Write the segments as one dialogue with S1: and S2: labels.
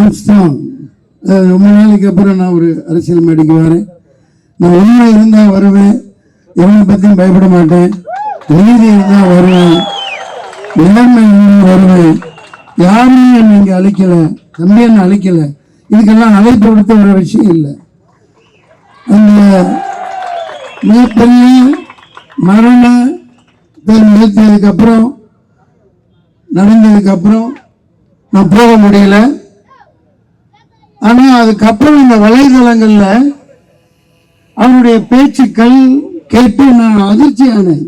S1: Armstrong. ரொம்ப நாளைக்கு அப்புறம் நான் ஒரு அரசியல் மேடைக்கு வரேன். நான் உண்மை இருந்தால் வருவேன், எவனை பற்றியும் பயப்பட மாட்டேன். நீதி இருந்தால் வருவேன், நேர்மை இருந்தால் வருவேன். யாருமே என்னை இங்கே அழைக்கலை, தம்பி என்ன அழைக்கலை. இதுக்கெல்லாம் அழைப்பு கொடுத்த ஒரு விஷயம் இல்லை. அந்த மிகப்பெரிய மரணத்தை நிறுத்தியதுக்கப்புறம் நடந்ததுக்கப்புறம் நான் போக முடியல. ஆனால் அதுக்கப்புறம் இந்த வலைதளங்களில் அவருடைய பேச்சுக்கள் கேட்டு நான் அதிர்ச்சியானேன்.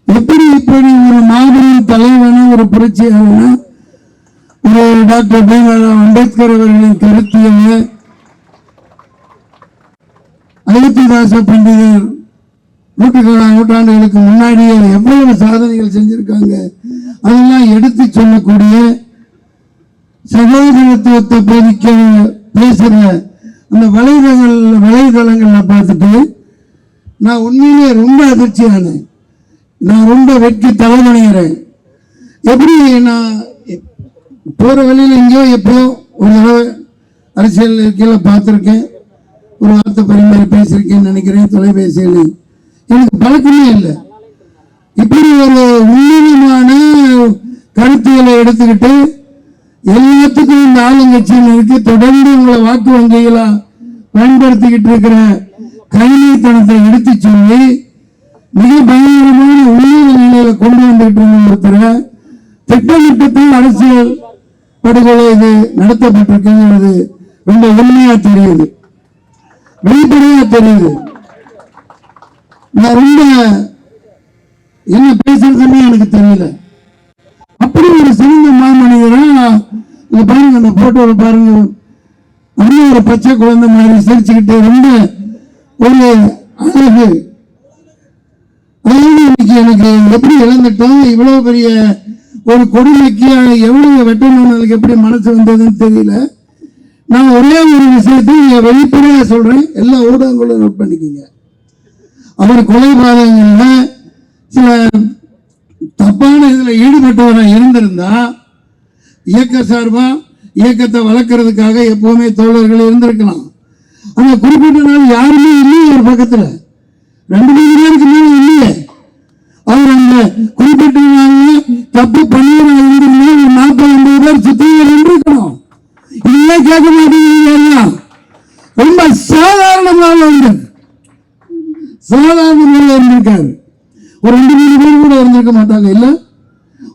S1: எப்படி இப்படி ஒரு மாபெரும் தலைவன ஒரு புரட்சியாளன ஒரு டாக்டர் பீம்ராவ் அம்பேத்கர் அவர்களின் கருத்தியல், அயோத்திதாச பண்டிதர் நூற்றாண்டுகளுக்கு முன்னாடியே எவ்வளவு சாதனைகள் செஞ்சிருக்காங்க, அதெல்லாம் எடுத்து சொல்லக்கூடிய சகோதரத்துவத்தை பேசுற அந்த வலைதளங்கள்ல பார்த்துட்டு நான் உண்மையிலே ரொம்ப அதிர்ச்சியானேன். நான் ரொம்ப வெட்கி தலைமணிகிறேன். எப்படி நான் போற வழியில் எங்கேயோ எப்போ ஒரு தடவை அரசியல் கீழே பார்த்துருக்கேன், ஒரு வார்த்தை பரிமாறி பேசியிருக்கேன்னு நினைக்கிறேன். தொலைபேசியில் எனக்கு பழக்கமே இல்லை. இப்படி ஒரு உண்மையான கருத்துக்களை எடுத்துக்கிட்டு எல்லாத்துக்கும் இந்த ஆளுங்கட்சியினருக்கு தொடர்ந்து உங்களை வாக்கு வங்கிகளா பயன்படுத்திக்கிட்டு இருக்கிற கைநீத்தனத்தை எடுத்து சொல்லி மிக பயங்கரமான உண்மையான நிலையில கொண்டு வந்துட்டு இருந்த ஒருத்தர திட்டமிட்டத்தில் அரசியல் படுகொலை இது நடத்தப்பட்டிருக்குங்கிறது ரொம்ப உண்மையா தெரியுது, வெளிப்படையா தெரியுது. நான் ரொம்ப என்ன பேசுறதுன்னு எனக்கு தெரியல. அப்படி ஒரு சிறந்த மாமனிதரா பாருங்க, அந்த போட்டோவை பாருங்க, அப்படியே ஒரு பச்சை குழந்தை மாதிரி சிரிச்சுக்கிட்டு ரொம்ப ஒரு அழகு. இன்னைக்கு எனக்கு எப்படி இழந்துட்டோம், இவ்வளவு பெரிய ஒரு கொடுமைக்கு எவ்வளவு வெட்டணும்னு எப்படி மனசு வந்ததுன்னு தெரியல. நான் ஒரே ஒரு விஷயத்தை வெளிப்படையா சொல்றேன், எல்லா ஊடகங்களும் நோட் பண்ணிக்கோங்க. அவர் கொலைபாதகங்கள்ல சில தப்பான இதுல ஈடுபட்டவராக இருந்திருந்தா இயக்க சார்பா இயக்கத்தை வளர்க்கறதுக்காக எப்பவுமே தோழர்கள் இருந்திருக்கலாம். ஆனா குறிப்பிட்ட நாள் யாருமே இல்லையே, ஒரு பக்கத்துல 2-3 பேருக்கு மேல இல்லையே. அவர் அந்த குறிப்பிட்ட நாள் தப்பு பண்ணியிருந்தா ஒரு 40-50 பேர் சுத்தியில் இருந்திருக்கணும். இதெல்லாம் கேட்க மாட்டேங்கிறீங்க. ரொம்ப சாதாரணமாக இருந்திருக்காரு. ஒரு 2-3 பேர் கூட இருந்திருக்க மாட்டாங்க. இல்ல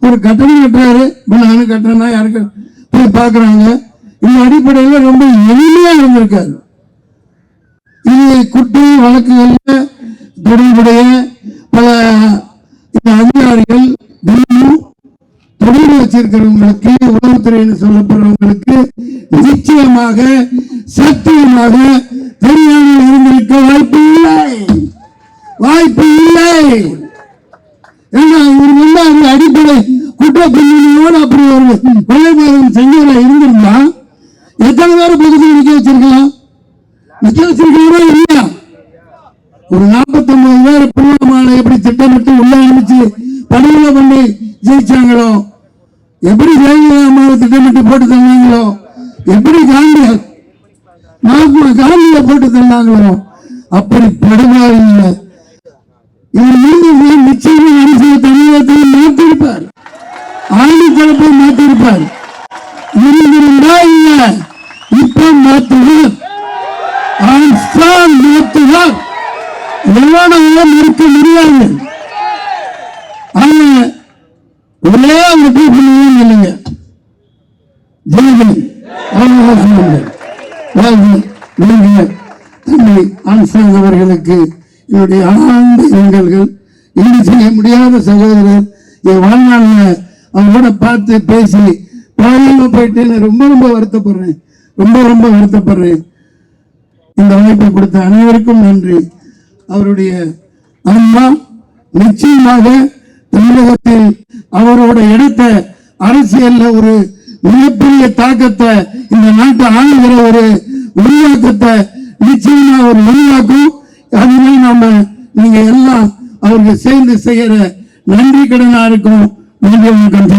S1: ஒரு கட்டணம் கட்டுறாரு, நானும் கட்டுறேன்னா யாருக்கு போய் பார்க்கறாங்க. இந்த அடிப்படையில் ரொம்ப எளிமையா இருந்திருக்காரு. இது குற்ற வழக்குகள்ல தொடர்புடைய பல அதிகாரிகள் தொடர்பு வச்சிருக்கிறவங்களுக்கு, உளவுத்துறைன்னு சொல்லப்படுறவங்களுக்கு நிச்சயமாக சத்தியமாக தெரியாமல் இருந்திருக்க வாய்ப்பு இல்லை. ஏன்னா இவர் வந்து அந்த அடிப்படை குற்ற பின்னணியோடு அப்படி ஒரு கொலைபாதகம் செஞ்சவரை இருந்திருந்தா எத்தனை பேர் பகுதியில் நிக்க வச்சிருக்கலாம் இல்லையா? ஒரு 49 பேர் புல்வாமால எப்படி திட்டமிட்டு உள்ள அனுப்பிச்சு படுகொலை பண்ணி ஜெயிச்சாங்களோ, எப்படி ஜெயலலிதா அம்மாவை திட்டமிட்டு போட்டு தந்தாங்களோ, எப்படி காந்திய போட்டு தந்தாங்களோ, அப்படி படுகொலை இவர் மீண்டும் நிச்சயமா அரசியல் தமிழகத்தில் மாற்றிருப்பார், ஆண்டு தரப்பை மாற்றிருப்பார். இருந்திருந்தா இல்ல இப்ப மாற்றுவார், மாற்றுவார். எவ்வளவு இருக்க முடியாது. ஒரே ஒரு இல்லைங்க, தம்பி ஆம்ஸ்ட்ராங் அவர்களுக்கு என்னுடைய ஆழ்ந்த இரங்கல்கள். ஈடு செய்ய முடியாத சகோதரர். என் வாழ்நாளில் அவங்களோட பார்த்து பேசி பாராம போயிட்டு ரொம்ப வருத்தப்படுறேன், ரொம்ப வருத்தப்படுறேன். இந்த வாய்ப்பை கொடுத்த அனைவருக்கும் நன்றி. அவருடைய அம்மா நிச்சயமாக தமிழகத்தில் அவரோட இடத்த அரசியல்ல ஒரு மிகப்பெரிய தாக்கத்தை இந்த நாட்டை ஆளுகிற ஒரு உருவாக்கத்தை நிச்சயமா ஒரு உருவாக்கும். அதுவே நாம நீங்க எல்லாம் அவருக்கு சேர்ந்து செய்யற நன்றி கடனா இருக்கும். நன்றி வணக்கம்.